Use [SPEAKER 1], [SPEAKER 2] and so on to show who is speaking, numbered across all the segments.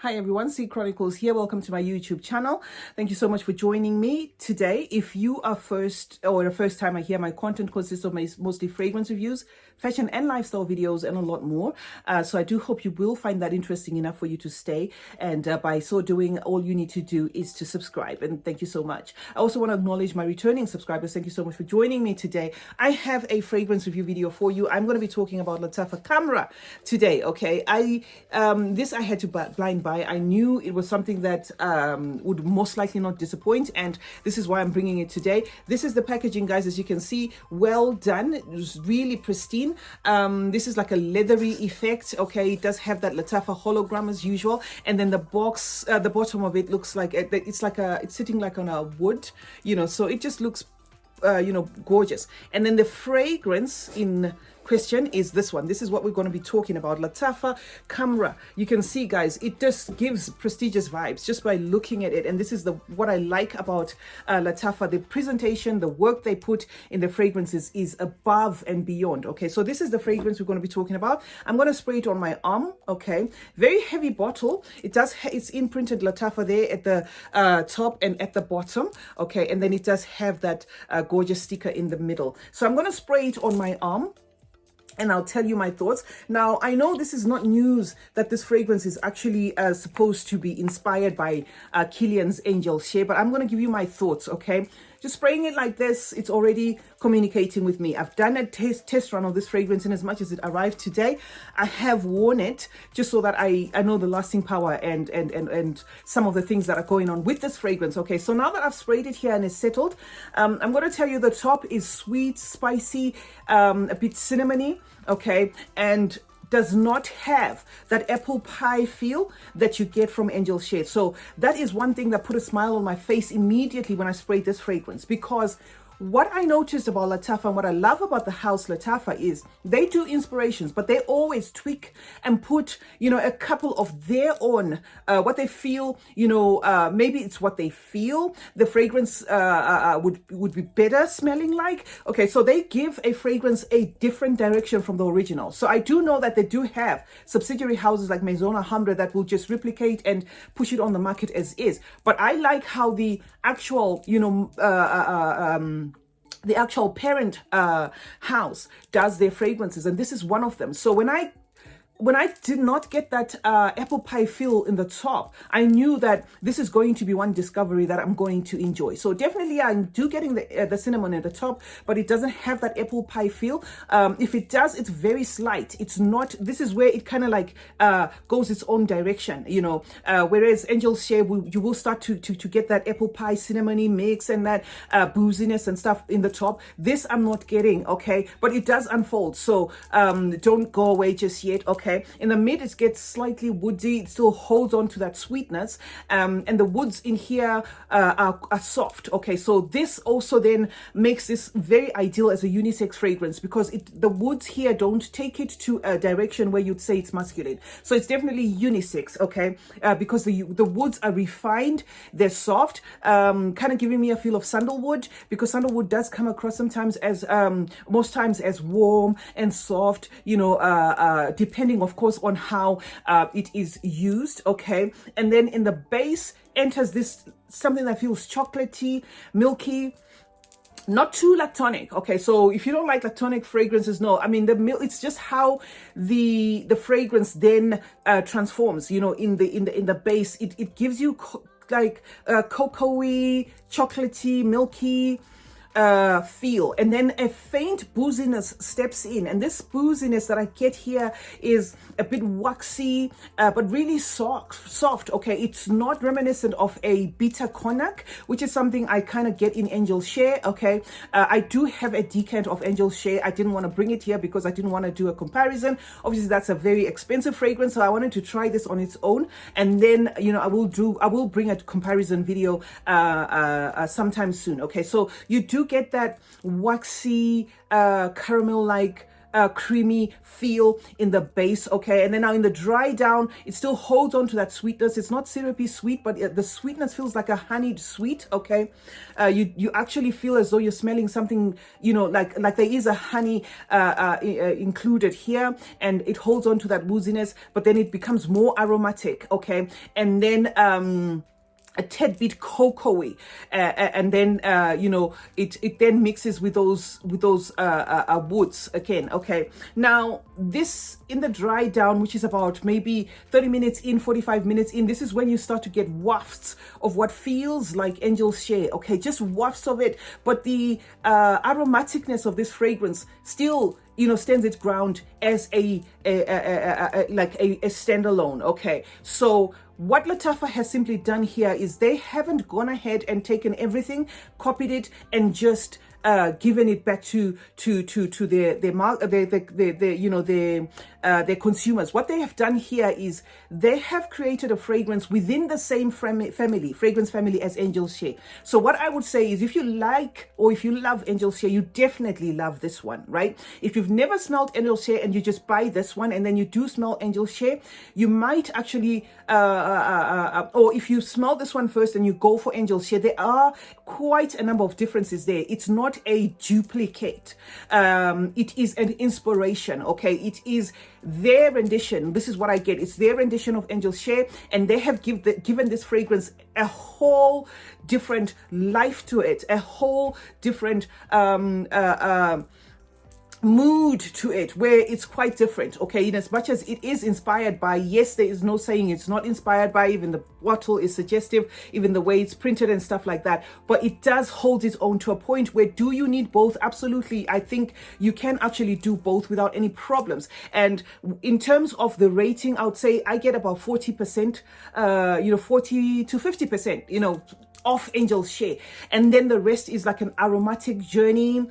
[SPEAKER 1] Hi everyone, CeeChronicles here. Welcome to my YouTube channel. Thank you so much for joining me today. If you are the first time I hear, my content consists of mostly fragrance reviews, fashion and lifestyle videos, and a lot more. So I do hope you will find that interesting enough for you to stay. And by so doing, all you need to do is to subscribe. And thank you so much. I also want to acknowledge my returning subscribers. Thank you so much for joining me today. I have a fragrance review video for you. I'm going to be talking about Lattafa Khamrah today. Okay, I had to blind buy. I knew it was something that would most likely not disappoint, and this is why I'm bringing it today. This is the packaging, guys. As you can see, well done. It was really pristine. This is like a leathery effect. Okay, it does have that Lattafa hologram as usual, and then the box, the bottom of it looks like it's sitting like on a wood, so it just looks gorgeous. And then the fragrance in question is this one. This is what we're going to be talking about, Lattafa Khamrah. You can see, guys, it just gives prestigious vibes just by looking at it. And this is what I like about Lattafa. The presentation, the work they put in the fragrances is above and beyond. Okay, so this is the fragrance we're going to be talking about. I'm going to spray it on my arm. Okay, very heavy bottle. It's imprinted Lattafa there at the top and at the bottom. Okay, and then it does have that gorgeous sticker in the middle. So I'm going to spray it on my arm, and I'll tell you my thoughts. Now, I know this is not news that this fragrance is actually supposed to be inspired by Kilian's Angel Shea, but I'm going to give you my thoughts, okay? Just spraying it like this, it's already communicating with me. I've done a test run of this fragrance, and as much as it arrived today, I have worn it just so that I know the lasting power and some of the things that are going on with this fragrance. Okay, so now that I've sprayed it here and it's settled, I'm going to tell you the top is sweet, spicy, a bit cinnamony, okay, and does not have that apple pie feel that you get from Angel Shea. So that is one thing that put a smile on my face immediately when I sprayed this fragrance, because what I noticed about Lattafa and what I love about the house Lattafa is they do inspirations, but they always tweak and put, a couple of their own, what they feel, maybe it's what they feel the fragrance would be better smelling like. Okay, so they give a fragrance a different direction from the original. So I do know that they do have subsidiary houses like Khamrah that will just replicate and push it on the market as is. But I like how the actual, the actual parent house does their fragrances, and this is one of them. So when I did not get that apple pie feel in the top, I knew that this is going to be one discovery that I'm going to enjoy. So definitely I'm getting the cinnamon at the top, but it doesn't have that apple pie feel. If it does, it's very slight. It's not, this is where it kind of like goes its own direction, whereas Angel Shea, you will start to get that apple pie cinnamony mix and that booziness and stuff in the top. This I'm not getting, okay, but it does unfold. So don't go away just yet, okay. In the mid, it gets slightly woody. It still holds on to that sweetness, and the woods in here are soft. Okay, so this also then makes this very ideal as a unisex fragrance, because the woods here don't take it to a direction where you'd say it's masculine. So it's definitely unisex, okay, because the woods are refined, they're soft, kind of giving me a feel of sandalwood, because sandalwood does come across sometimes as most times as warm and soft, depending of course on how it is used, okay. And then in the base enters this something that feels chocolatey, milky, not too lactonic. Okay, so if you don't like lactonic fragrances, no, I mean it's just how the fragrance then transforms, in the base. It gives you like cocoa-y, chocolatey, milky feel, and then a faint booziness steps in, and this booziness that I get here is a bit waxy, but really soft. Okay, it's not reminiscent of a bitter cognac, which is something I kind of get in Angel Shea. Okay, I do have a decant of Angel Shea. I didn't want to bring it here because I didn't want to do a comparison. Obviously that's a very expensive fragrance, so I wanted to try this on its own, and then I will bring a comparison video sometime soon. Okay, so you do get that waxy caramel like creamy feel in the base, okay? And then now in the dry down, it still holds on to that sweetness. It's not syrupy sweet, but the sweetness feels like a honeyed sweet, okay? You actually feel as though you're smelling something, you know, like there is a honey included here, and it holds on to that wooziness, but then it becomes more aromatic, okay? And then a tad bit cocoa-y, and then you know, it then mixes with those woods again, okay? Now this in the dry down, which is about maybe 30 minutes in, 45 minutes in, this is when you start to get wafts of what feels like angel's shea, okay? Just wafts of it, but the aromaticness of this fragrance still, you know, stands its ground as a standalone, okay? So what Lattafa has simply done here is they haven't gone ahead and taken everything, copied it, and just given it back to their consumers. What they have done here is they have created a fragrance within the same fragrance family as Angel's Shea. So what I would say is, if you like or if you love Angel's Shea, you definitely love this one, right? If you've never smelled Angel's Shea and you just buy this one and then you do smell Angel's Shea, you might actually or if you smell this one first and you go for Angel's Shea, there are quite a number of differences there. It's not a duplicate. It is an inspiration, okay? It is their rendition. This is what I get. It's their rendition of Angel's Shea, and they have given this fragrance a whole different life to it, a whole different mood to it, where it's quite different, okay? In as much as it is inspired by, yes, there is no saying it's not inspired by, even the bottle is suggestive, even the way it's printed and stuff like that, but it does hold its own to a point where, do you need both? Absolutely. I think you can actually do both without any problems. And in terms of the rating, I would say I get about 40%, 40 to 50%, of Angel's Shea, and then the rest is like an aromatic journey,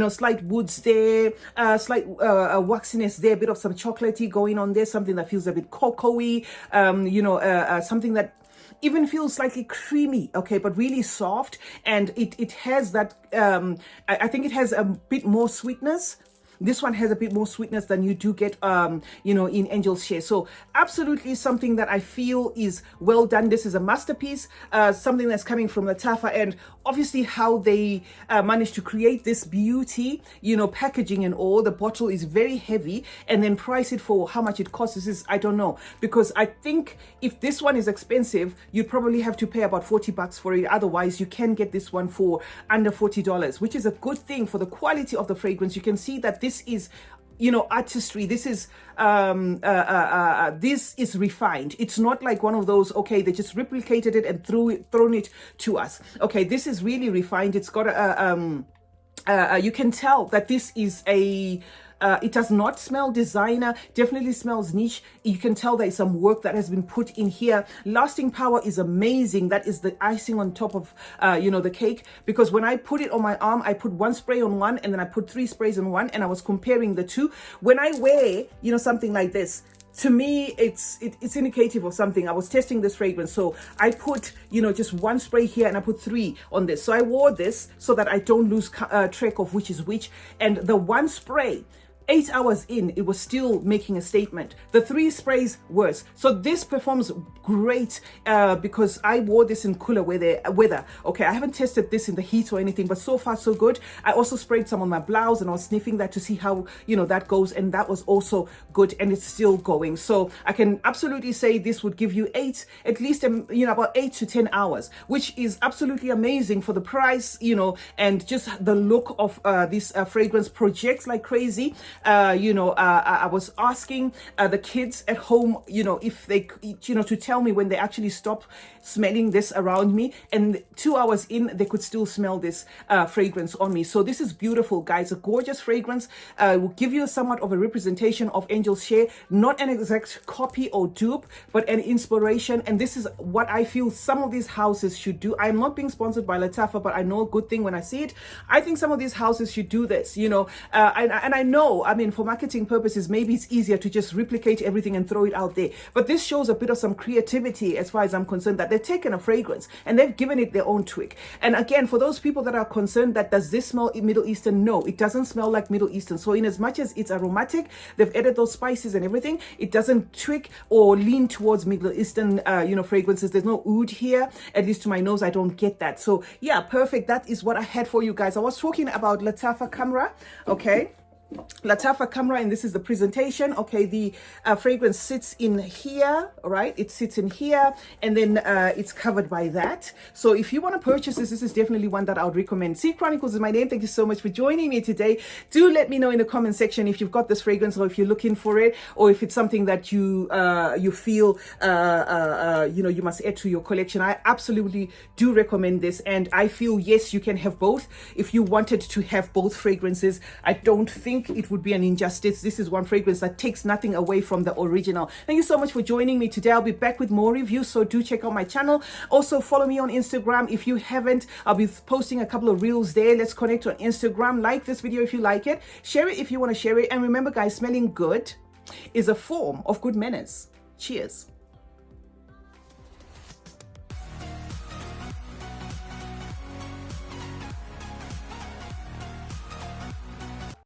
[SPEAKER 1] slight woods there, slight waxiness there, a bit of some chocolatey going on there, something that feels a bit cocoa-y, something that even feels slightly creamy, okay, but really soft, and it has that I think it has a bit more sweetness. This one has a bit more sweetness than you do get, in Angel's Shea. So absolutely something that I feel is well done. This is a masterpiece, something that's coming from Lattafa, and obviously how they managed to create this beauty, packaging and all. The bottle is very heavy, and then price it for how much it costs. This is, I don't know, because I think if this one is expensive, you'd probably have to pay about $40 for it. Otherwise, you can get this one for under $40, which is a good thing for the quality of the fragrance. You can see that this is, artistry. This is refined. It's not like one of those, okay, they just replicated it and thrown it to us. Okay, this is really refined. It's got you can tell that this is it does not smell designer, definitely smells niche. You can tell there is some work that has been put in here. Lasting power is amazing. That is the icing on top of, the cake, because when I put it on my arm, I put one spray on one and then I put 3 sprays on one, and I was comparing the two. When I wear, something like this, to me, it's indicative of something. I was testing this fragrance, so I put, just 1 spray here and I put 3 on this. So I wore this so that I don't lose track of which is which. And the 1 spray, 8 hours in, it was still making a statement. The 3 sprays worse. So this performs great because I wore this in cooler weather. Okay, I haven't tested this in the heat or anything, but so far so good. I also sprayed some on my blouse and I was sniffing that to see how that goes, and that was also good, and it's still going. So I can absolutely say this would give you at least about 8 to 10 hours, which is absolutely amazing for the price, and just the look of this fragrance projects like crazy. I was asking the kids at home, if they, to tell me when they actually stop smelling this around me, and 2 hours in, they could still smell this fragrance on me. So this is beautiful, guys. A gorgeous fragrance. Will give you somewhat of a representation of Angel's Shea, not an exact copy or dupe, but an inspiration. And this is what I feel some of these houses should do. I'm not being sponsored by Lattafa, but I know a good thing when I see it. I think some of these houses should do this, and I know know, I mean, for marketing purposes, maybe it's easier to just replicate everything and throw it out there. But this shows a bit of some creativity as far as I'm concerned, that they've taken a fragrance and they've given it their own twist. And again, for those people that are concerned that does this smell Middle Eastern, no, it doesn't smell like Middle Eastern. So in as much as it's aromatic, they've added those spices and everything, it doesn't tweak or lean towards Middle Eastern, fragrances. There's no oud here, at least to my nose. I don't get that. So yeah, perfect. That is what I had for you guys. I was talking about Lattafa Khamrah, okay? Lattafa Khamrah, and this is the presentation. Okay, the fragrance sits in here, right? It sits in here, and then it's covered by that. So if you want to purchase this, this is definitely one that I would recommend. CeeChronicles is my name. Thank you so much for joining me today. Do let me know in the comment section if you've got this fragrance, or if you're looking for it, or if it's something that you feel you must add to your collection. I absolutely do recommend this, and I feel yes, you can have both. If you wanted to have both fragrances, I don't think it would be an injustice. This is one fragrance that takes nothing away from the original. Thank you so much for joining me today. I'll be back with more reviews, so do check out my channel. Also follow me on Instagram if you haven't. I'll be posting a couple of reels there. Let's connect on Instagram. Like this video if you like it, share it if you want to share it, and remember guys, smelling good is a form of good manners. Cheers.